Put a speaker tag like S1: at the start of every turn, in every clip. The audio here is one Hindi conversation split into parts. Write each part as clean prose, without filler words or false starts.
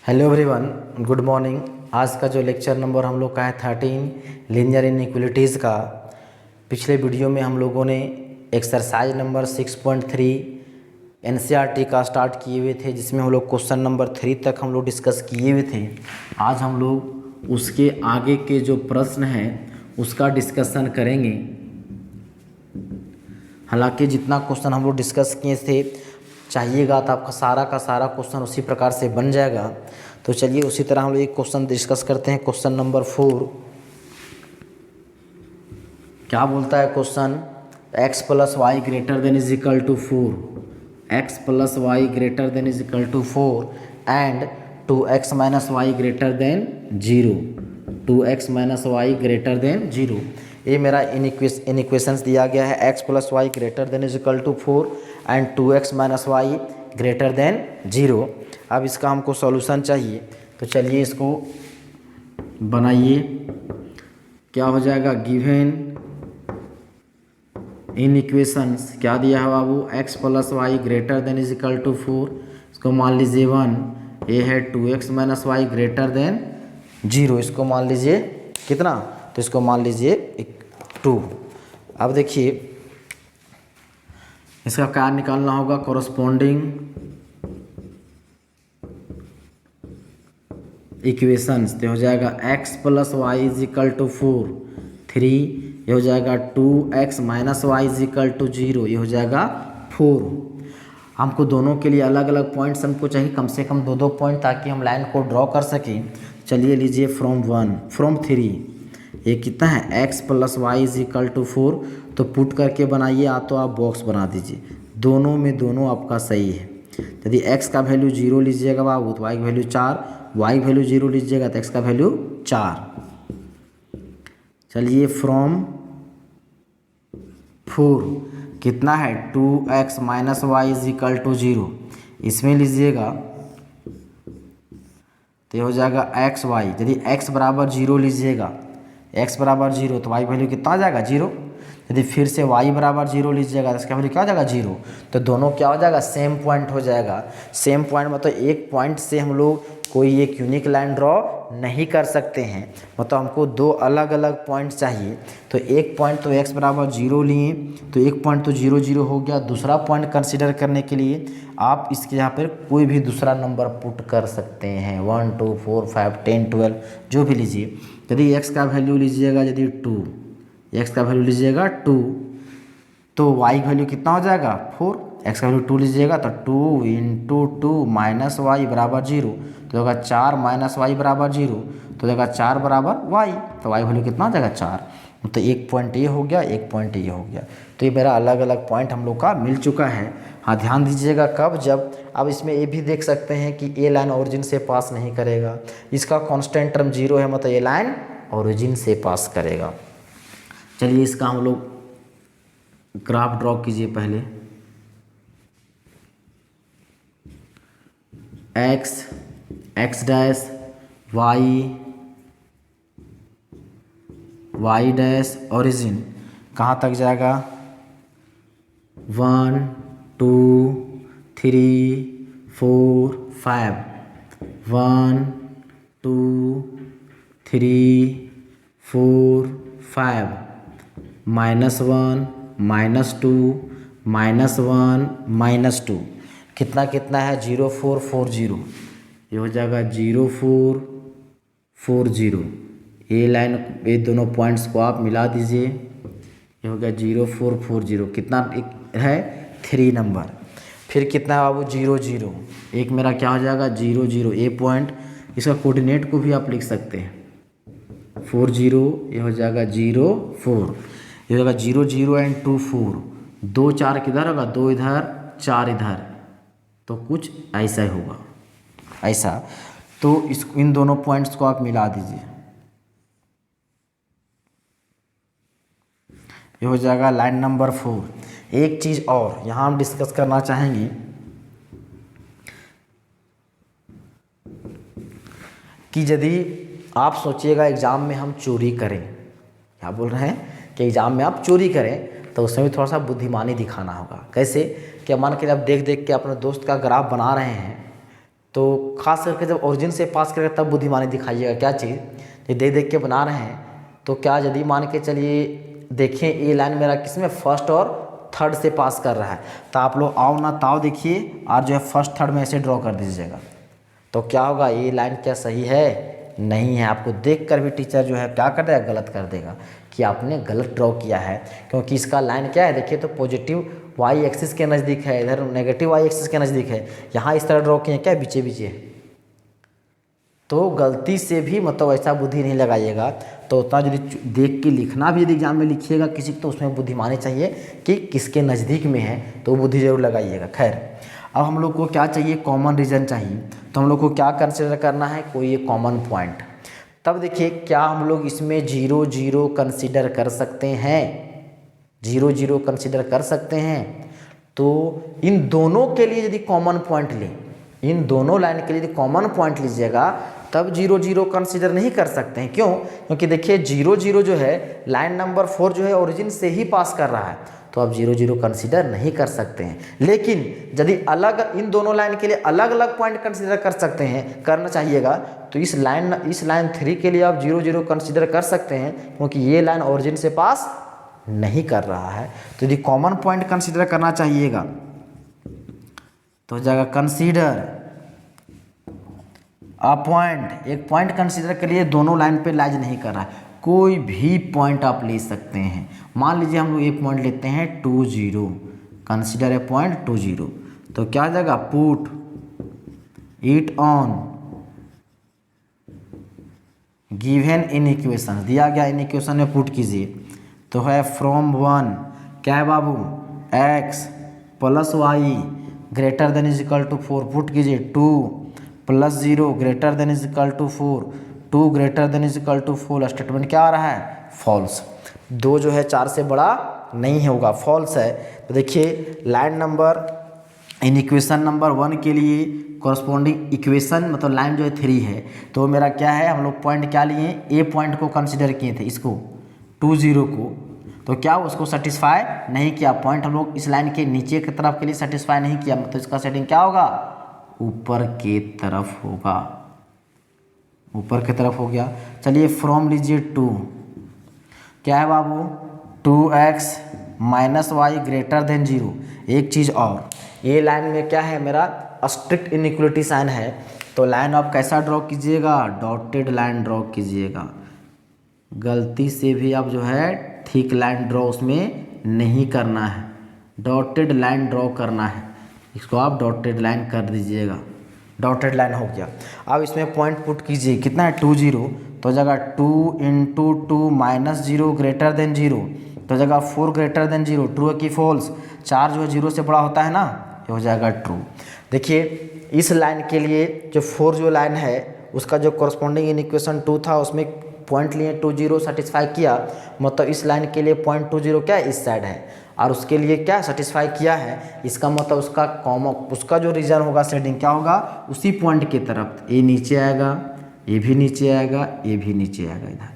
S1: Hello everyone, good morning. आज का जो लेक्चर नंबर हम लोग का है 13 लीनियर इनइक्वालिटीज़ का। पिछले वीडियो में हम लोगों ने एक्सरसाइज नंबर 6.3 एनसीईआरटी का स्टार्ट किए हुए थे, जिसमें हम लोग क्वेश्चन नंबर 3 तक हम लोग डिस्कस किए हुए थे। आज हम लोग उसके आगे के जो प्रश्न हैं उसका डिस्कशन करेंगे। हालांकि जितना क्वेश्चन हम लोग डिस्कस किए थे, चाहिएगा तो आपका सारा का सारा क्वेश्चन उसी प्रकार से बन जाएगा। तो चलिए उसी तरह हम लोग एक क्वेश्चन डिस्कस करते हैं। क्वेश्चन नंबर 4 क्या बोलता है question? x plus y greater than is equal to 4, x plus y greater than is equal to 4 and 2x minus y greater than 0, 2x minus y greater than 0। ये मेरा इक्वेशंस दिया गया है। x plus y greater than is equal to 4 and 2x minus y greater than 0। अब इसका हमको सॉल्यूशन चाहिए, तो चलिए इसको बनाइए। क्या हो जाएगा? गिवन इन इक्वेशंस क्या दिया है बाबू? x plus y greater than is equal to 4, इसको मान लीजिए 1। ये है 2x minus y greater than 0, इसको मान लीजिए कितना? तो इसको मान लीजिए 2। अब देखिए इसका क्या निकालना होगा? Corresponding equations. तो हो जाएगा x plus y is equal to 4 3, ये हो जाएगा 2x minus y is equal to 0, ये हो जाएगा 4। हमको दोनों के लिए अलग अलग पॉइंट्स हमको चाहिए, कम से कम 2-2 पॉइंट, ताकि हम लाइन को ड्रॉ कर सकें। चलिए लीजिए फ्रॉम 3, ये कितना है? x plus y is equal to 4, तो पुट करके बनाइए, या तो आप बॉक्स बना दीजिए। दोनों में दोनों आपका सही है। यदि x का वैल्यू 0 लीजिएगा बाबू तो y की वैल्यू 4, y की वैल्यू 0 लीजिएगा तो x का वैल्यू 4। चलिए फ्रॉम 4 कितना है? 2x minus y is equal to 0, इसमें लीजिएगा तो ये हो जाएगा एक्स वाई। यदि x बराबर 0 लीजिएगा, x बराबर 0 तो y वैल्यू कितना आ जाएगा? 0। यदि फिर से y बराबर 0 लीजिएगा तो इसका वैल्यू क्या हो जाएगा? 0। तो दोनों क्या हो जाएगा? सेम पॉइंट हो जाएगा। सेम पॉइंट मतलब एक पॉइंट से हम लोग कोई एक यूनिक लाइन ड्रॉ नहीं कर सकते हैं, मतलब हमको दो अलग अलग पॉइंट चाहिए। तो एक पॉइंट तो x बराबर 0 लिए, तो एक पॉइंट तो 0 0 हो गया। दूसरा पॉइंट कंसीडर करने के लिए आप इसके यहाँ पर कोई भी दूसरा नंबर पुट कर सकते हैं, 1 2 4 5 10 12 जो भी लीजिए। यदि x का वैल्यू लीजिएगा, यदि 2, x का वैल्यू लीजिएगा 2, तो y का वैल्यू कितना हो जाएगा? 4। x का वैल्यू 2 लीजिएगा तो 2 इंटू 2 माइनस वाई बराबर 0, तो होगा 4 माइनस वाई बराबर 0, तो होगा 4 बराबर y, तो y वैल्यू कितना हो जाएगा? 4। तो एक पॉइंट ये हो गया, एक पॉइंट ये हो गया। तो ये मेरा अलग अलग पॉइंट हम लोग का मिल चुका है। हाँ, ध्यान दीजिएगा कब? जब अब इसमें ये भी देख सकते हैं कि ये लाइन ओरिजिन से पास नहीं करेगा, इसका कांस्टेंट टर्म 0 है, मतलब ये लाइन ओरिजिन से पास करेगा। चलिए इसका हम लोग ग्राफ ड्रॉ कीजिए। पहले x dash y dash origin कहाँ तक जाएगा? 1 2 3 4 5, 1 2 3 4 5, -1 -2 -1 -2, कितना कितना है? 0 4 4 0, ये हो जाएगा 0 4 4 0। ये लाइन, ये दोनों पॉइंट्स को आप मिला दीजिए, ये हो गया 0 4 4 0। कितना है? 3 नंबर। फिर कितना है बाबू? 0 0। एक मेरा क्या हो जाएगा? 0 0। ये पॉइंट, इसका कोऑर्डिनेट को भी आप लिख सकते हैं 4 0, ये हो जाएगा 0 4, ये होगा 0 0 एंड 2 4, 2 4 किधर होगा? 2 इधर 4 इधर, तो कुछ ऐसा ही होगा, ऐसा। तो इन दोनों पॉइंट्स को आप मिला दीजिए, ये हो जाएगा लाइन नंबर 4। एक चीज़ और यहाँ हम डिस्कस करना चाहेंगे कि यदि आप सोचिएगा एग्ज़ाम में हम चोरी करें, क्या बोल रहे हैं कि एग्ज़ाम में आप चोरी करें, तो उसमें भी थोड़ा सा बुद्धिमानी दिखाना होगा। कैसे? कि मान के आप देख देख के अपने दोस्त का ग्राफ बना रहे हैं, तो खास करके जब ओरिजिन से पास करेगा तब बुद्धिमानी दिखाइएगा। क्या चीज़, ये देख देख के बना रहे हैं तो क्या यदि मान के चलिए देखें ये लाइन मेरा किसमें फर्स्ट और थर्ड से पास कर रहा है, तो आप लोग आओ ना ताओ देखिए और जो है फर्स्ट थर्ड में ऐसे ड्रॉ कर दीजिएगा। तो क्या होगा, ये लाइन क्या सही है, नहीं है। आपको देखकर भी टीचर जो है क्या कर देगा, गलत कर देगा कि आपने गलत ड्रॉ किया है, क्योंकि इसका लाइन क्या है देखिए, तो पॉजिटिव वाई एक्सिस के नज़दीक है, इधर नेगेटिव वाई एक्सिस के नज़दीक है। यहाँ इस तरह ड्रॉ किए क्या बीचे बीचे, तो गलती से भी मतलब ऐसा बुद्धि नहीं लगाइएगा। तो उतना यदि देख के लिखना भी यदि एग्जाम में लिखिएगा किसी, तो उसमें बुद्धिमानी चाहिए कि किसके नज़दीक में है, तो बुद्धि जरूर लगाइएगा। खैर अब हम लोग को क्या चाहिए, कॉमन रीजन चाहिए। तो हम लोग को क्या कंसिडर करना है, कोई एक कॉमन पॉइंट। तब देखिए क्या हम लोग इसमें 0 0 कंसिडर कर सकते हैं, 0 0 कंसिडर कर सकते हैं। तो इन दोनों के लिए यदि कॉमन पॉइंट लें, इन दोनों लाइन के लिए यदि कॉमन पॉइंट लीजिएगा तब 0 0 कंसिडर नहीं कर सकते हैं। क्यों, क्योंकि देखिए 0 0 जो है लाइन नंबर 4 जो है ओरिजिन से ही पास कर रहा है, तो आप 0 0 कंसिडर नहीं कर सकते हैं। लेकिन यदि अलग इन दोनों लाइन के लिए अलग अलग पॉइंट कंसिडर कर सकते हैं, करना चाहिएगा, तो इस लाइन 3 के लिए आप 0 0 कंसिडर कर सकते हैं, क्योंकि ये लाइन ओरिजिन से पास नहीं कर रहा है। तो यदि कॉमन पॉइंट कंसिडर करना चाहिएगा तो जगह कंसीडर अ पॉइंट, एक पॉइंट कंसीडर करिए दोनों लाइन पे लाइज नहीं कर रहा है, कोई भी पॉइंट आप ले सकते हैं। मान लीजिए हम लोग एक पॉइंट लेते हैं 2 0, कंसीडर ए पॉइंट 2 0, तो क्या जाएगा, put it on given in equation, दिया गया इन इक्वेशन में पुट कीजिए। तो है फ्रॉम 1 क्या है बाबू, x plus y greater than is equal to 4, put कीजिए 2 plus 0 greater than is equal to 4, 2 greater than is equal to 4। Statement क्या आ रहा है, फॉल्स। 2 जो है 4 से बड़ा नहीं होगा, फॉल्स है। तो देखिए line number in equation number 1 के लिए कॉरस्पॉन्डिंग इक्वेशन मतलब लाइन जो है 3 है, तो मेरा क्या है, हम लोग पॉइंट क्या लिए, ए पॉइंट को कंसिडर किए थे, इसको 2 0 को, तो क्या उसको सेटिस्फाई नहीं किया। पॉइंट हम लोग इस लाइन के नीचे की तरफ के लिए सेटिस्फाई नहीं किया, मतलब इसका सेटिंग क्या होगा, ऊपर के तरफ होगा, ऊपर की तरफ हो गया। चलिए फ्रॉम लीजिए 2, क्या है बाबू, 2x minus y greater than 0। एक चीज़ और, ये लाइन में क्या है मेरा स्ट्रिक्ट इनइक्वलिटी साइन है, तो लाइन आप कैसा ड्रॉ कीजिएगा, डॉटेड लाइन ड्रॉ कीजिएगा। गलती से भी आप जो है थिक लाइन ड्रॉ उसमें नहीं करना है, डॉटेड लाइन ड्रॉ करना है, इसको आप डॉटेड लाइन कर दीजिएगा। डॉटेड लाइन हो गया। अब इसमें पॉइंट पुट कीजिए, कितना है 2 0, तो जगह 2 × 2 माइनस 0 ग्रेटर देन 0, तो जगह 4 ग्रेटर देन 0, ट्रू है कि फॉल्स, 4 जो है 0 से बड़ा होता है ना, ये हो जाएगा ट्रू। देखिए इस लाइन के लिए जो 4 जो लाइन है उसका जो कॉरस्पॉन्डिंग इन इक्वेशन 2 था उसमें पॉइंट लिए 2 0 सेटिस्फाई किया, मतलब इस लाइन के लिए पॉइंट 2 0 क्या है, इस साइड है, और उसके लिए क्या सेटिस्फाई किया है, इसका मतलब उसका उसका जो रीजन होगा सेटिंग क्या होगा, उसी पॉइंट की तरफ, ये नीचे आएगा, ये भी नीचे आएगा, ये भी नीचे आएगा इधर।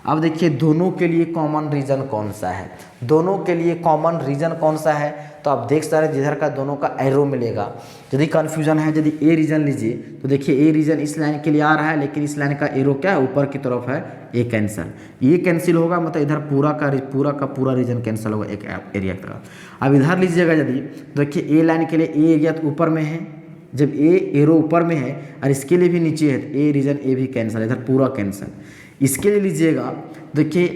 S1: अब देखिए दोनों के लिए कॉमन रीजन कौन सा है, दोनों के लिए कॉमन रीजन कौन सा है, तो आप देख सकते हैं जिधर का दोनों का एरो मिलेगा। यदि कन्फ्यूजन है, यदि ए रीजन लीजिए तो देखिए ए रीजन इस लाइन के लिए आ रहा है, लेकिन इस लाइन का एरो क्या है, ऊपर की तरफ है, ए कैंसिल, ये कैंसिल होगा, मतलब इधर पूरा का पूरा रीजन कैंसिल होगा एक एरिया का। अब इधर लीजिएगा यदि, देखिए ए लाइन के लिए ए एरिया तो ऊपर में है, जब ए एरो ऊपर में है और इसके लिए भी नीचे है, ए रीजन ए भी कैंसिल, इधर पूरा कैंसिल। इसके लिए लीजिएगा, देखिए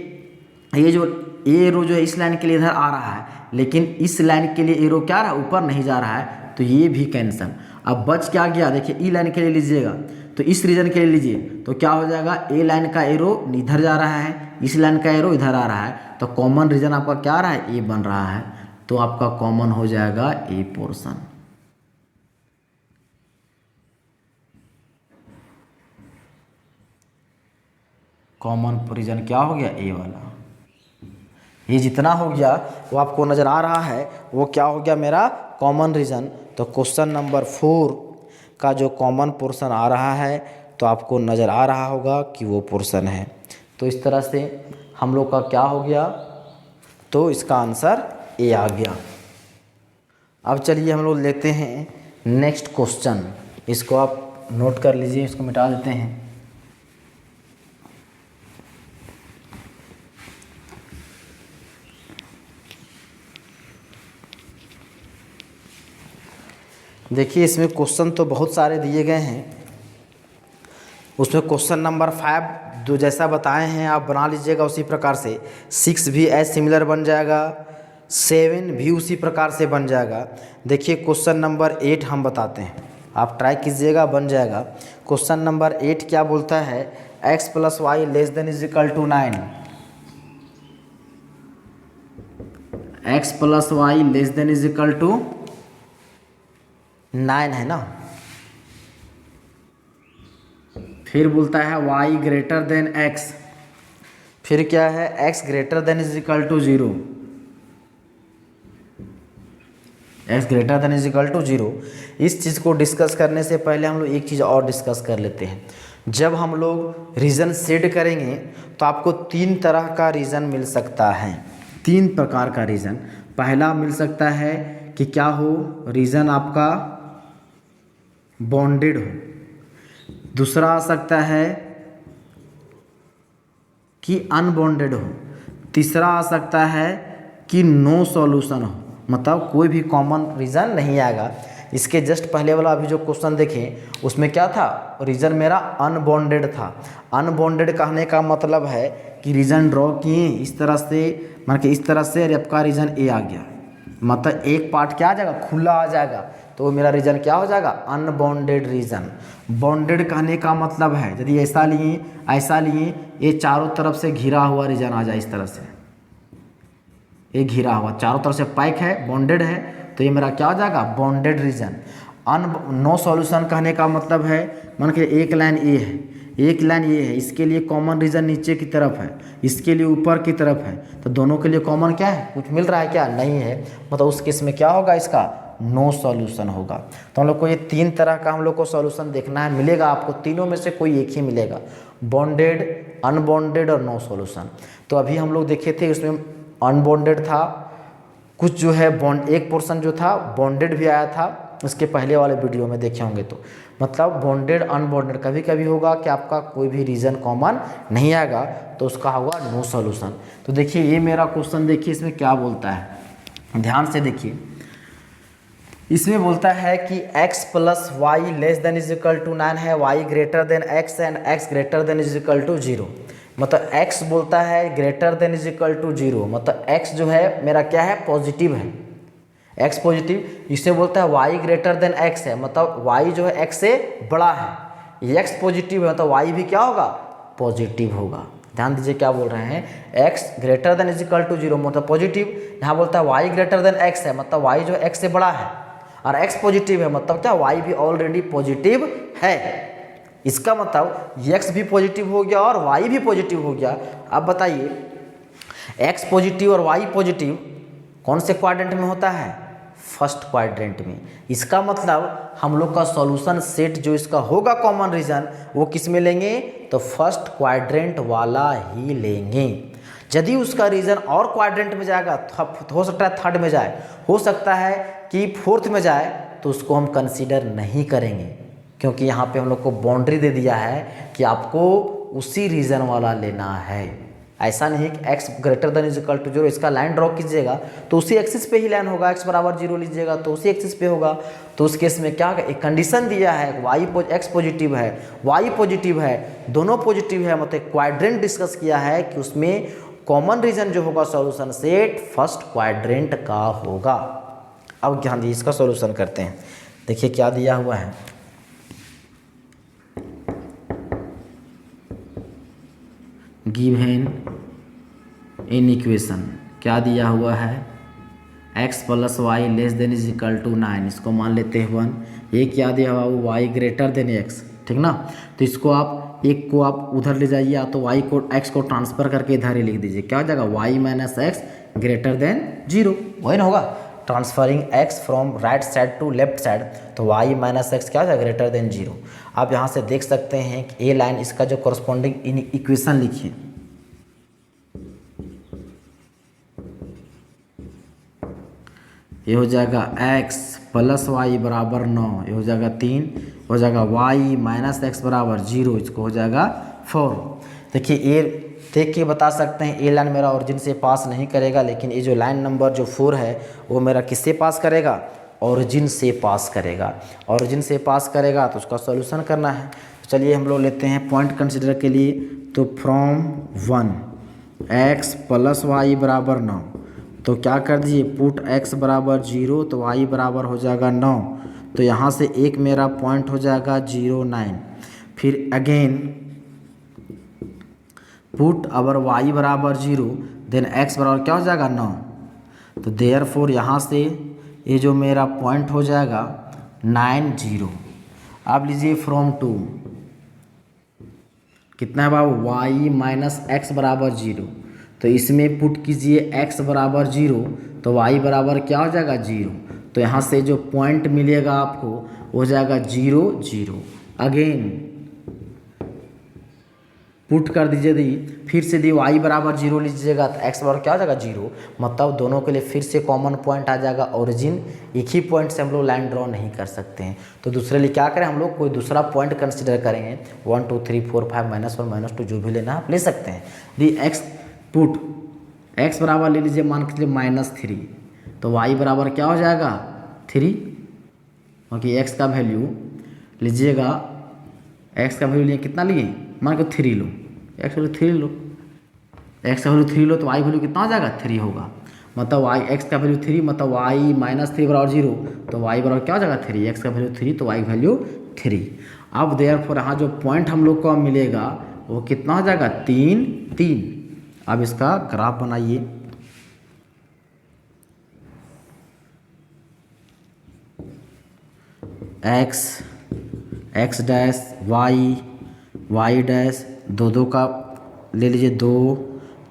S1: ये जो ए एरो जो है इस लाइन के लिए इधर आ रहा है, लेकिन इस लाइन के लिए एरो क्या रहा है, ऊपर नहीं जा रहा है, तो ये भी कैंसिल। अब बच क्या गया, देखिए ई लाइन के लिए लीजिएगा तो इस रीजन के लिए लीजिए तो क्या हो जाएगा, ए लाइन का एरो इधर जा रहा है, इस लाइन का एरो इधर आ रहा है, तो कॉमन रीजन आपका क्या आ रहा है, ए बन रहा है, तो आपका कॉमन हो जाएगा ए पोर्शन। कॉमन रीजन क्या हो गया, ए वाला। ये जितना हो गया वो आपको नज़र आ रहा है, वो क्या हो गया मेरा कॉमन रीजन। तो क्वेश्चन नंबर 4 का जो कॉमन पोर्शन आ रहा है तो आपको नज़र आ रहा होगा कि वो पोर्शन है। तो इस तरह से हम लोग का क्या हो गया, तो इसका आंसर ए आ गया। अब चलिए हम लोग लेते हैं नेक्स्ट क्वेश्चन, इसको आप नोट कर लीजिए, इसको मिटा देते हैं। देखिए इसमें क्वेश्चन तो बहुत सारे दिए गए हैं, उसमें क्वेश्चन नंबर 5 जो जैसा बताए हैं आप बना लीजिएगा उसी प्रकार से। 6 भी एज सिमिलर बन जाएगा, 7 भी उसी प्रकार से बन जाएगा। देखिए क्वेश्चन नंबर 8 हम बताते हैं, आप ट्राई कीजिएगा, बन जाएगा। क्वेश्चन नंबर 8 क्या बोलता है, x plus y less than is equal to 9। x plus y less than is equal to 9 है ना। फिर बोलता है y ग्रेटर देन x, फिर क्या है x greater than is equal to 0, x greater than is equal to 0। इस चीज़ को डिस्कस करने से पहले हम लोग एक चीज़ और डिस्कस कर लेते हैं। जब हम लोग रीज़न सेट करेंगे तो आपको 3 तरह का रीज़न मिल सकता है, 3 प्रकार का रीज़न। पहला मिल सकता है कि क्या हो, रीज़न आपका बॉन्डेड हो। दूसरा आ सकता है कि अनबॉन्डेड हो। तीसरा आ सकता है कि नो सॉल्यूशन हो, मतलब कोई भी कॉमन रीज़न नहीं आएगा। इसके जस्ट पहले वाला अभी जो क्वेश्चन देखें उसमें क्या था, रीज़न मेरा अनबॉन्डेड था। अनबॉन्डेड कहने का मतलब है कि रीज़न ड्रॉ किए इस तरह से, मतलब कि इस तरह से, और आपका रीज़न ए आ गया, मतलब एक पार्ट क्या आ जाएगा, खुला आ जाएगा, तो वो मेरा रीज़न क्या हो जाएगा, अनबॉन्डेड रीज़न। बॉन्डेड कहने का मतलब है यदि ऐसा लिए ये चारों तरफ से घिरा हुआ रीज़न आ जाए, इस तरह से ये घिरा हुआ चारों तरफ से पैक है, बॉन्डेड है, तो ये मेरा क्या हो जाएगा, बॉन्डेड रीज़न। नो सॉल्यूशन कहने का मतलब है, मान के एक लाइन ये है, एक लाइन ये है, इसके लिए कॉमन रीज़न नीचे की तरफ है, इसके लिए ऊपर की तरफ है, तो दोनों के लिए कॉमन क्या है, कुछ मिल रहा है क्या, नहीं है, मतलब उस केस में क्या होगा, इसका नो सॉल्यूशन होगा। तो हम लोग को ये 3 तरह का हम लोग को सॉल्यूशन देखना है, मिलेगा आपको तीनों में से कोई एक ही मिलेगा, बॉन्डेड, अनबॉन्डेड और नो सॉल्यूशन। तो अभी हम लोग देखे थे उसमें अनबॉन्डेड था, कुछ जो है बॉन्ड, एक पोर्शन जो था बॉन्डेड भी आया था, उसके पहले वाले वीडियो में देखे होंगे। तो मतलब बॉन्डेड अनबॉन्डेड कभी कभी होगा कि आपका कोई भी रीज़न कॉमन नहीं आएगा, तो उसका होगा नो सॉल्यूशन। तो देखिए ये मेरा क्वेश्चन, देखिए इसमें क्या बोलता है, ध्यान से देखिए। इसमें बोलता है कि x plus y less than is equal to 9 है, y greater than x and x greater than is equal to 0। मतलब x बोलता है greater than is equal to 0, मतलब x जो है मेरा क्या है, पॉजिटिव है, x पॉजिटिव। इसे बोलता है y ग्रेटर देन x है, मतलब y जो है x से बड़ा है, ये x पॉजिटिव है, मतलब y भी क्या होगा, पॉजिटिव होगा। ध्यान दीजिए क्या बोल रहे हैं, x greater than is equal to 0 मतलब पॉजिटिव, यहाँ बोलता है y ग्रेटर देन x है, मतलब y जो है x से बड़ा है, और x पॉजिटिव है, मतलब क्या, y भी ऑलरेडी पॉजिटिव है। इसका मतलब x भी पॉजिटिव हो गया और y भी पॉजिटिव हो गया। अब बताइए x पॉजिटिव और y पॉजिटिव कौन से क्वाड्रेंट में होता है, फर्स्ट क्वाड्रेंट में। इसका मतलब हम लोग का सॉल्यूशन सेट जो इसका होगा कॉमन रीजन, वो किस में लेंगे, तो फर्स्ट क्वाड्रेंट वाला ही लेंगे। यदि उसका रीजन और क्वाड्रेंट में जाएगा तो हो सकता है थर्ड में जाए, हो सकता है कि फोर्थ में जाए, तो उसको हम कंसीडर नहीं करेंगे, क्योंकि यहाँ पे हम लोग को बाउंड्री दे दिया है कि आपको उसी रीजन वाला लेना है। ऐसा नहीं कि x greater than is equal to 0, इसका लाइन ड्रॉ कीजिएगा तो उसी एक्सिस पे ही लाइन होगा, x बराबर 0 लीजिएगा तो उसी एक्सिस पे होगा। तो उस केस में क्या, एक कंडीशन दिया है, x पॉजिटिव है, y पॉजिटिव है, दोनों पॉजिटिव है, मतलब क्वाड्रेंट डिस्कस किया है कि उसमें कॉमन रीजन जो होगा सॉल्यूशन सेट फर्स्ट क्वाड्रेंट का होगा। अब ध्यान दीजिए, इसका सॉल्यूशन करते हैं। देखिए क्या दिया हुआ है, गिवन इन इक्वेशन क्या दिया हुआ है, x plus y less than is equal to 9, इसको मान लेते हैं 1। ये क्या दिया हुआ, वो y ग्रेटर देन x, ठीक ना। तो इसको आप एक को आप उधर ले जाइए, या तो y को x को ट्रांसफर करके इधर ही लिख दीजिए, क्या हो जाएगा, y minus x greater than 0, वही ना होगा, transferring x from right side to left side, तो y माइनस एक्स क्या हो जाएगा, ग्रेटर देन 0। आप यहाँ से देख सकते हैं कि ये लाइन इसका जो कॉरस्पॉन्डिंग इक्वेशन लिखिए, ये हो जाएगा x प्लस वाई बराबर 9, ये हो जाएगा 3, हो जाएगा y माइनस एक्स बराबर 0, इसको हो जाएगा 4। देखिए ये देख के बता सकते हैं ये लाइन मेरा ओरिजिन से पास नहीं करेगा, लेकिन ये जो लाइन नंबर जो 4 है वो मेरा किससे पास करेगा, ओरिजिन से पास करेगा। ओरिजिन से पास करेगा तो उसका सॉल्यूशन करना है। चलिए हम लोग लेते हैं पॉइंट कंसीडर के लिए, तो फ्रॉम 1 x प्लस वाई बराबर 9, तो क्या कर दीजिए पुट x बराबर 0 तो y बराबर हो जाएगा 9, तो यहाँ से एक मेरा पॉइंट हो जाएगा 0 9। फिर अगेन पुट अवर y बराबर 0 देन x बराबर क्या हो जाएगा 9, तो देयरफॉर यहाँ से ये जो मेरा पॉइंट हो जाएगा 9 0। अब लीजिए फ्रॉम 2 कितना है बाबू y माइनस एक्स बराबर 0, तो इसमें पुट कीजिए x बराबर 0 तो y बराबर क्या हो जाएगा 0, तो यहाँ से जो पॉइंट मिलेगा आपको हो जाएगा 0 0। अगेन पुट कर दीजिए दी, फिर से दी y बराबर 0 लीजिएगा तो x बराबर क्या हो जाएगा 0, मतलब दोनों के लिए फिर से कॉमन पॉइंट आ जाएगा। ओरिजिन एक ही पॉइंट से हम लोग लाइन ड्रॉ नहीं कर सकते हैं, तो दूसरे लिए क्या करें हम लोग कोई दूसरा पॉइंट कंसिडर करेंगे। 1 2 3 4 5 -1 -2 जो भी लेना आप ले सकते हैं। दी x पुट x बराबर ले लीजिए मान के लिए -3, तो y बराबर क्या हो जाएगा 3, क्योंकि x का वैल्यू लीजिएगा, x का वैल्यू लिए कितना लिए मान के 3 लो, x वैल्यू 3 लो, x का वैल्यू 3 लो तो y वैल्यू कितना हो जाएगा 3 होगा, मतलब y x का वैल्यू 3 मतलब y माइनस 3 बराबर 0, तो y बराबर क्या हो जाएगा 3, x का वैल्यू 3 तो y वैल्यू 3। अब देयरफॉर यहाँ जो पॉइंट हम लोग को मिलेगा वो कितना हो जाएगा 3 3। अब इसका ग्राफ बनाइए, x डैश y डैश दो का ले लीजिए 2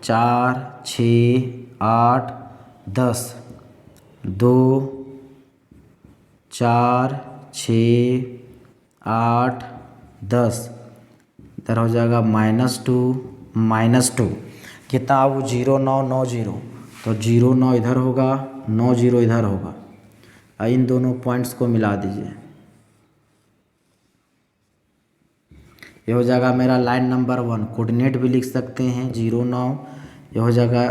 S1: 4 6 8 10, 2 4 6 8 10, इधर हो जाएगा -2 कितना अब 0 9 9 0, तो 0 9 इधर होगा 9 0 इधर होगा। इन दोनों पॉइंट्स को मिला दीजिए, ये हो जाएगा मेरा लाइन नंबर 1। कोऑर्डिनेट भी लिख सकते हैं 0 9, ये हो जाएगा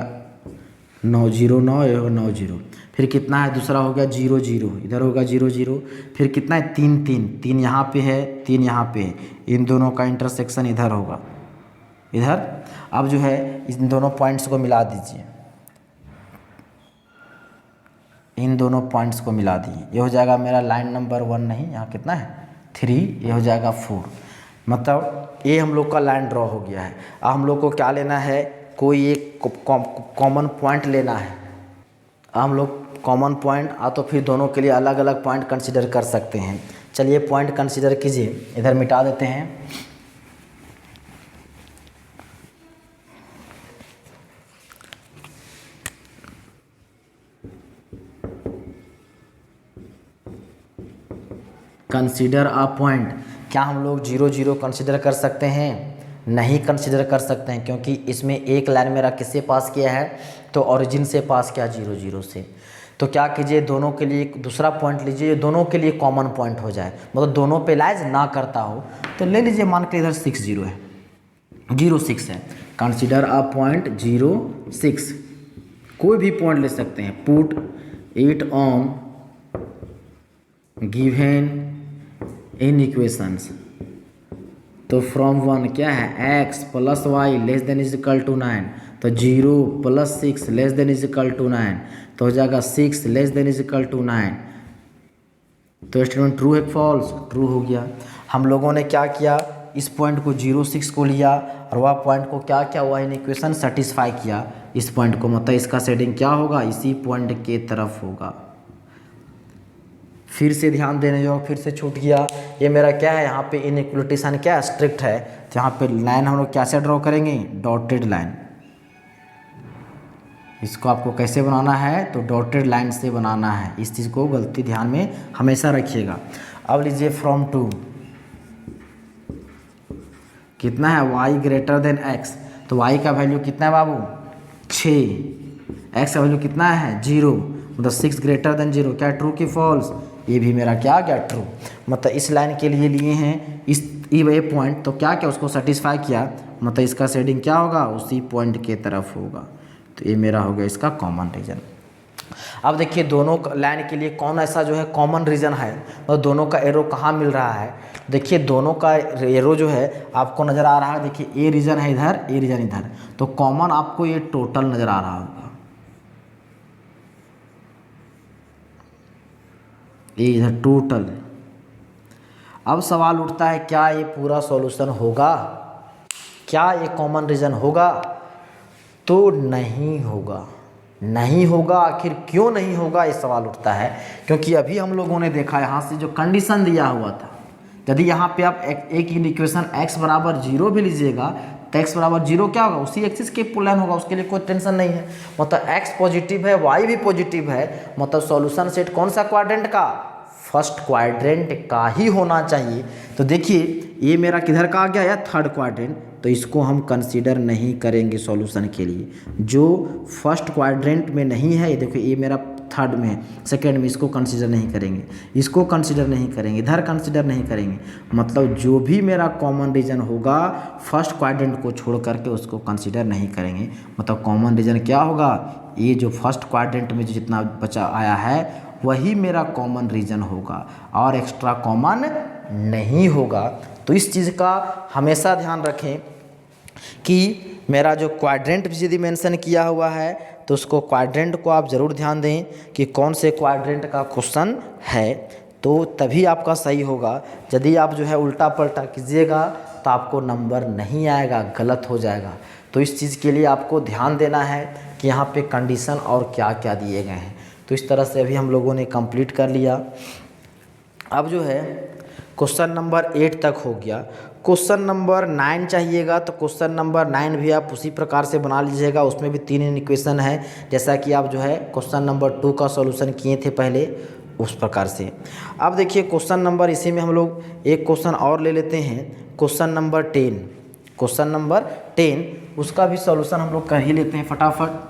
S1: 9 0 9, ये होगा 9 0। फिर कितना है दूसरा हो गया 0 0, इधर होगा 0 0। फिर कितना है 3 3 3 यहाँ पे है 3 यहाँ पे है, इन दोनों का इंटरसेक्शन इधर होगा इधर। अब जो है इन दोनों पॉइंट्स को मिला दीजिए, इन दोनों पॉइंट्स को मिला दिए, ये हो जाएगा मेरा लाइन नंबर 1 नहीं, यहाँ कितना है 3, ये हो जाएगा 4, मतलब ये हम लोग का लाइन ड्रॉ हो गया है। अब हम लोग को क्या लेना है, कोई एक कॉमन पॉइंट लेना है। हम लोग कॉमन पॉइंट तो फिर दोनों के लिए अलग अलग पॉइंट कंसीडर कर सकते हैं। चलिए पॉइंट कंसीडर कीजिए, इधर मिटा देते हैं। कंसीडर अ पॉइंट, क्या हम लोग 0 0 कंसीडर कर सकते हैं, नहीं कंसीडर कर सकते हैं, क्योंकि इसमें एक लाइन मेरा किससे पास किया है, तो ओरिजिन से पास किया 0 0 से। तो क्या कीजिए दोनों के लिए दूसरा पॉइंट लीजिए, दोनों के लिए कॉमन पॉइंट हो जाए, मतलब दोनों पे लाइज ना करता हो, तो ले लीजिए मान के इधर 6 0 है 0 6 है। कंसीडर अ पॉइंट 0 6, कोई भी पॉइंट ले सकते हैं। Put it on given in equations, तो फ्रॉम 1 क्या है x plus y less than is equal to 9, तो 0 plus 6 less than is equal to 9, तो हो जाएगा 6 less than is equal to 9। तो स्टेटमेंट ट्रू है फॉल्स, ट्रू हो गया। हम लोगों ने क्या किया, इस पॉइंट को 0 6 को लिया और वह पॉइंट को क्या क्या हुआ इन इक्वेशन सेटिस्फाई किया इस पॉइंट को, मतलब इसका सेटिंग क्या होगा, इसी पॉइंट के तरफ होगा। फिर से ध्यान देने जो फिर से छूट गया, ये मेरा क्या है यहाँ पे इनइक्वलिटी साइन क्या स्ट्रिक्ट है, तो यहाँ पे लाइन हम लोग कैसे ड्रॉ करेंगे, डॉटेड लाइन। इसको आपको कैसे बनाना है, तो डॉटेड लाइन से बनाना है, इस चीज़ को गलती ध्यान में हमेशा रखिएगा। अब लीजिए फ्रॉम 2 कितना है y ग्रेटर देन x, तो y का वैल्यू कितना है बाबू 6, x का वैल्यू कितना है 0, मतलब 6 ग्रेटर देन 0, क्या ट्रू की फॉल्स, ये भी मेरा क्या आ गया ट्रू। मतलब इस लाइन के लिए लिए हैं इस ये पॉइंट, तो क्या क्या उसको सेटिस्फाई किया, मतलब इसका शेडिंग क्या होगा उसी पॉइंट के तरफ होगा। तो ये मेरा हो गया इसका कॉमन रीजन। अब देखिए दोनों लाइन के लिए कौन ऐसा जो है कॉमन रीजन है, तो दोनों का एरो कहाँ मिल रहा है। देखिए दोनों का एरो जो है आपको नज़र आ रहा है, देखिए ए रीजन है इधर, ए रीजन इधर, तो कॉमन आपको ये टोटल नज़र आ रहा होगा, ये इधर टोटल। अब सवाल उठता है क्या ये पूरा सॉल्यूशन होगा, क्या ये कॉमन रीजन होगा, तो नहीं होगा, नहीं होगा। आखिर क्यों नहीं होगा ये सवाल उठता है, क्योंकि अभी हम लोगों ने देखा यहाँ से जो कंडीशन दिया हुआ था, यदि यहाँ पे आप एक इक्वेशन x बराबर 0 भी लीजिएगा तो x बराबर 0 क्या होगा, उसी एक्सिस के प्लेन होगा, उसके लिए कोई टेंशन नहीं है। मतलब x पॉजिटिव है, y भी पॉजिटिव है, मतलब सॉल्यूशन सेट कौन सा क्वाड्रेंट का, फर्स्ट क्वाड्रेंट का ही होना चाहिए। तो देखिए ये मेरा किधर का आ गया या थर्ड क्वाड्रेंट, तो इसको हम कंसीडर नहीं करेंगे सॉल्यूशन के लिए। जो फर्स्ट क्वाड्रेंट में नहीं है, ये देखो ये मेरा थर्ड में है, सेकेंड में, इसको कंसीडर नहीं करेंगे, इसको कंसीडर नहीं करेंगे, इधर कंसीडर नहीं करेंगे। मतलब जो भी मेरा कॉमन रीजन होगा फर्स्ट क्वाड्रेंट को छोड़ करके उसको कंसीडर नहीं करेंगे। मतलब कॉमन रीजन क्या होगा, ये जो फर्स्ट क्वाड्रेंट में जितना बचा आया है वही मेरा कॉमन रीजन होगा और एक्स्ट्रा कॉमन नहीं होगा। तो इस चीज़ का हमेशा ध्यान रखें कि मेरा जो क्वाड्रेंट भी यदि मेंशन किया हुआ है तो उसको क्वाड्रेंट को आप ज़रूर ध्यान दें कि कौन से क्वाड्रेंट का क्वेश्चन है, तो तभी आपका सही होगा। यदि आप जो है उल्टा पलटा कीजिएगा तो आपको नंबर नहीं आएगा, गलत हो जाएगा। तो इस चीज़ के लिए आपको ध्यान देना है कि यहाँ पे कंडीशन और क्या क्या दिए गए हैं। तो इस तरह से अभी हम लोगों ने कंप्लीट कर लिया। अब जो है क्वेश्चन नंबर 8 तक हो गया। क्वेश्चन नंबर 9 चाहिएगा तो क्वेश्चन नंबर 9 भी आप उसी प्रकार से बना लीजिएगा, उसमें भी 3 इक्वेशन है, जैसा कि आप जो है क्वेश्चन नंबर 2 का सॉल्यूशन किए थे पहले उस प्रकार से। अब देखिए क्वेश्चन नंबर, इसी में हम लोग एक क्वेश्चन और ले लेते हैं, क्वेश्चन नंबर 10। क्वेश्चन नंबर 10 उसका भी सॉल्यूशन हम लोग कर ही लेते हैं फटाफट।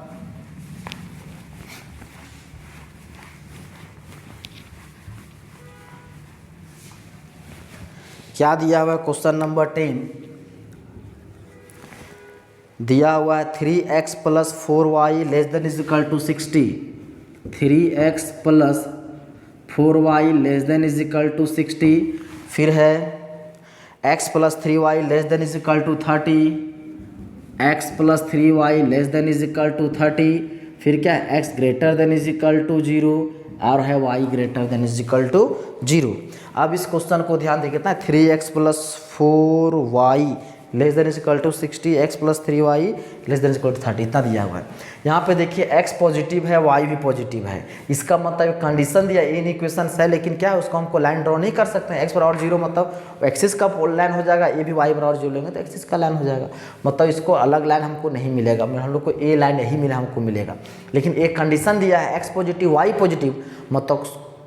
S1: क्या दिया हुआ है क्वेश्चन नंबर 10, दिया हुआ है 3x + 4y <= 60। 3x + 4y <= 60। फिर है x + 3y <= 30। x + 3y <= 30। फिर क्या है x > 0 और है y > 0। अब इस क्वेश्चन को ध्यान दें, कितना है 3x + 4y <= 60, x + 3y <= 30, इतना दिया हुआ है। यहाँ पे देखिए x पॉजिटिव है, y भी पॉजिटिव है, इसका मतलब कंडीशन दिया इन इक्वेशन है, लेकिन क्या है उसको हमको लाइन ड्रॉ नहीं कर सकते हैं। x = 0 मतलब एक्सिस का लाइन हो जाएगा, ये भी y = 0 लेंगे तो एक्सिस का लाइन हो जाएगा, मतलब इसको अलग लाइन हमको नहीं मिलेगा, हम लोग को ए लाइन यही मिला हमको मिलेगा। लेकिन एक कंडीशन दिया है x पॉजिटिव y पॉजिटिव, मतलब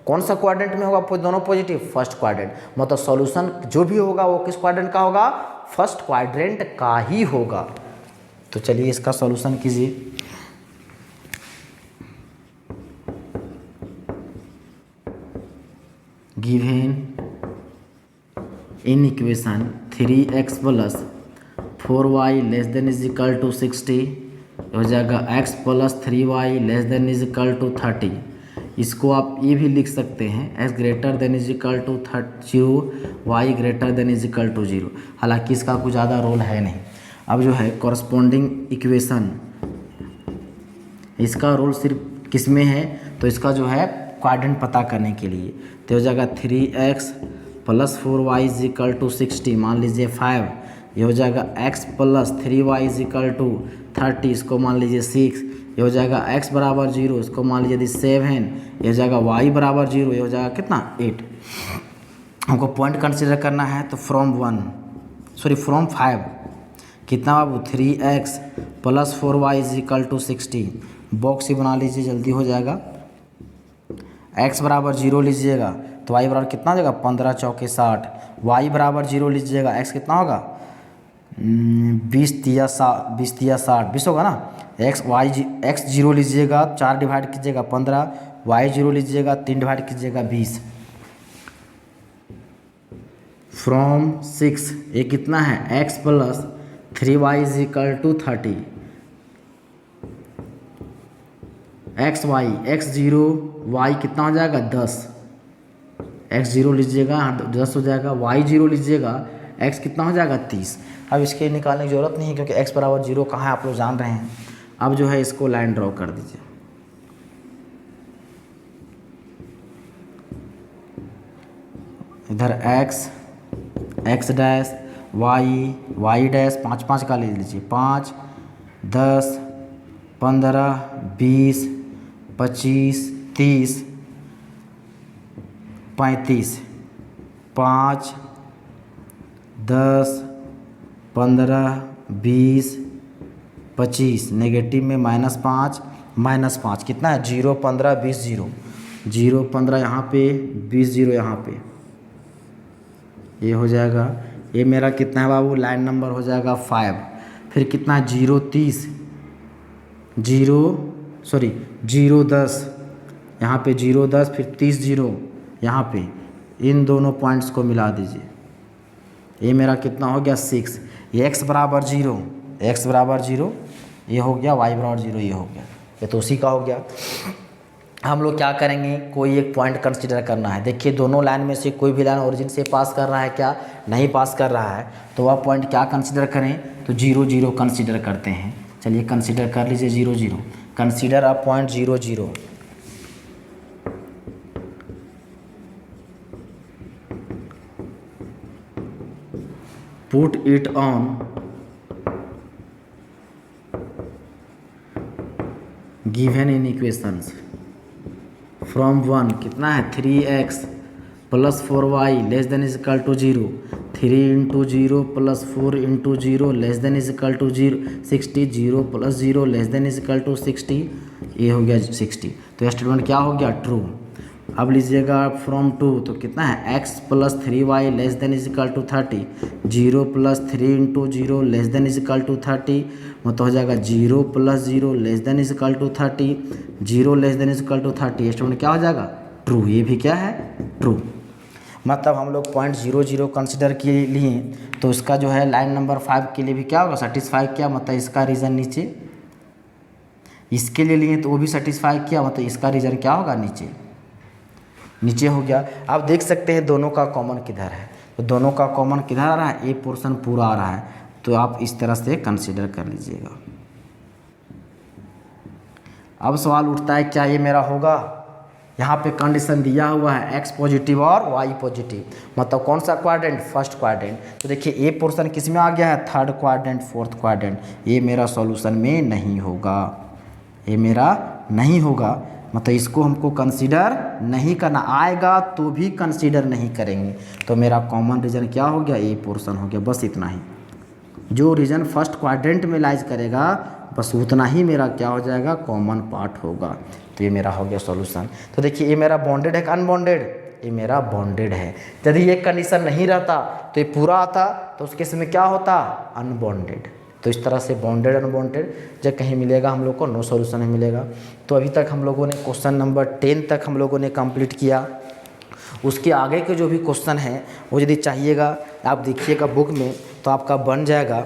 S1: कौन सा क्वाड्रेंट में होगा, दोनों पॉजिटिव, फर्स्ट क्वाड्रेंट, मतलब सॉल्यूशन जो भी होगा वो किस क्वाड्रेंट का होगा, फर्स्ट क्वाड्रेंट का ही होगा। तो चलिए इसका सॉल्यूशन कीजिए। Given in equation 3x + 4y <= 60 हो जाएगा x + 3y <= 30। इसको आप ये भी लिख सकते हैं x > 0 y > 0। हालांकि इसका कुछ ज़्यादा रोल है नहीं। अब जो है कॉरस्पॉन्डिंग इक्वेशन, इसका रोल सिर्फ किस में है, तो इसका जो है क्वाड्रेंट पता करने के लिए, तो हो जाएगा 3x + 4y = 60, मान लीजिए 5, ये हो जाएगा x + 3y = 30, इसको मान लीजिए 6, ये हो जाएगा x = 0, इसको मान लीजिए 7, ये हो जाएगा y = 0, ये हो जाएगा कितना 8। हमको पॉइंट कंसीडर करना है, तो फ्रॉम 5 कितना बाबू 3x + 4y = 60, बॉक्स ही बना लीजिए जल्दी हो जाएगा। x = 0 लीजिएगा तो y बराबर कितना हो जाएगा 15 चौके 60, y = 0 लीजिएगा x कितना होगा 20 × 60 20 होगा ना। x 0 लीजिएगा 4 डिवाइड कीजिएगा 15, y 0 लीजिएगा 3 डिवाइड कीजिएगा 20, फ्रॉम 6 ये कितना है x plus 3y is equal to 30 x y x zero y कितना हो जाएगा 10 एक्स जीरो लीजिएगा 10 हो जाएगा, वाई जीरो लीजिएगा एक्स कितना हो जाएगा 30। अब इसके निकालने की ज़रूरत नहीं है क्योंकि एक्स बराबर जीरो कहाँ है आप लोग जान रहे हैं। अब जो है इसको लाइन ड्रॉ कर दीजिए। इधर एक्स डैश वाई डैश 5 5 का ले लीजिए, 5 10 15 20 25 30 35 5 10 15 20 25 नेगेटिव में -5 कितना है 0 15 20 0 15 यहाँ पे 20 0 यहाँ पे ये हो जाएगा। ये मेरा कितना है बाबू लाइन नंबर हो जाएगा 5। फिर कितना है 0 10 यहाँ पे 0 10 फिर 30 0 यहाँ पे इन दोनों पॉइंट्स को मिला दीजिए। ये मेरा कितना हो गया 6। ये x बराबर 0 ये हो गया, y बराबर 0 ये हो गया, ये तो उसी का हो गया। हम लोग क्या करेंगे, कोई एक पॉइंट कंसीडर करना है। देखिए दोनों लाइन में से कोई भी लाइन ओरिजिन से पास कर रहा है क्या, नहीं पास कर रहा है, तो वह पॉइंट क्या कंसीडर करें, तो 0 0 कंसीडर करते हैं। चलिए कंसीडर कर लीजिए 0 0, consider a point 0 0। Put it on given in equations from 1 कितना है 3x plus 4y less than is equal to 0, 3 into 0 plus 4 into 0 less than is equal to 60, 0 plus 0 less than is equal to 60, ये हो गया 60। तो यह स्टेटमेंट क्या हो गया ट्रू। अब लीजिएगा फ्रॉम 2 तो कितना है x plus 3y less than is equal to 30, 0 plus 3 into 0 less than is equal to 30, मतलब हो जाएगा 0 plus 0 less than is equal to 30, 0 less than is equal to 30। Statement क्या हो जाएगा ट्रू। ये भी क्या है ट्रू। मतलब हम लोग पॉइंट 0 0 कंसिडर के लिए तो इसका जो है लाइन नंबर 5 के लिए भी क्या होगा सेटिस्फाई किया, मतलब इसका रीज़न नीचे, इसके लिए लिए तो वो भी सेटिस्फाई किया, मतलब इसका रीज़न क्या होगा नीचे हो गया। आप देख सकते हैं दोनों का कॉमन किधर है, तो दोनों का कॉमन किधर आ रहा है, ए पोर्शन पूरा आ रहा है, तो आप इस तरह से कंसीडर कर लीजिएगा। अब सवाल उठता है क्या ये मेरा होगा, यहाँ पे कंडीशन दिया हुआ है x पॉजिटिव और y पॉजिटिव, मतलब कौन सा क्वाड्रेंट, फर्स्ट क्वाड्रेंट। तो देखिए ए पोर्शन किस में आ गया है, थर्ड क्वाड्रेंट फोर्थ क्वाड्रेंट, ये मेरा सॉल्यूशन में नहीं होगा, ये मेरा नहीं होगा, मतलब इसको हमको कंसीडर नहीं करना, आएगा तो भी कंसीडर नहीं करेंगे। तो मेरा कॉमन रीजन क्या हो गया, ए पोर्शन हो गया, बस इतना ही। जो रीजन फर्स्ट क्वाड्रेंट में लाइज करेगा बस उतना ही मेरा क्या हो जाएगा, कॉमन पार्ट होगा। तो ये मेरा हो गया सॉल्यूशन। तो देखिए ये मेरा बॉन्डेड है कि अनबॉन्डेड, ये मेरा बॉन्डेड है। यदि ये कंडीशन नहीं रहता तो ये पूरा आता, तो उस केस में क्या होता, अनबॉन्डेड। तो इस तरह से बॉन्डेड अनबॉन्डेड जब कहीं मिलेगा हम लोग को, नो सॉल्यूशन ही मिलेगा। तो अभी तक हम लोगों ने क्वेश्चन नंबर 10 तक हम लोगों ने कंप्लीट किया। उसके आगे के जो भी क्वेश्चन हैं वो यदि चाहिएगा आप देखिएगा बुक में, तो आपका बन जाएगा।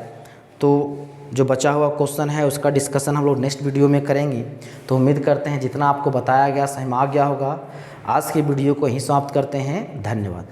S1: तो जो बचा हुआ क्वेश्चन है उसका डिस्कशन हम लोग नेक्स्ट वीडियो में करेंगे। तो उम्मीद करते हैं जितना आपको बताया गया समझ में आ गया होगा। आज के वीडियो को यहीं समाप्त करते हैं, धन्यवाद।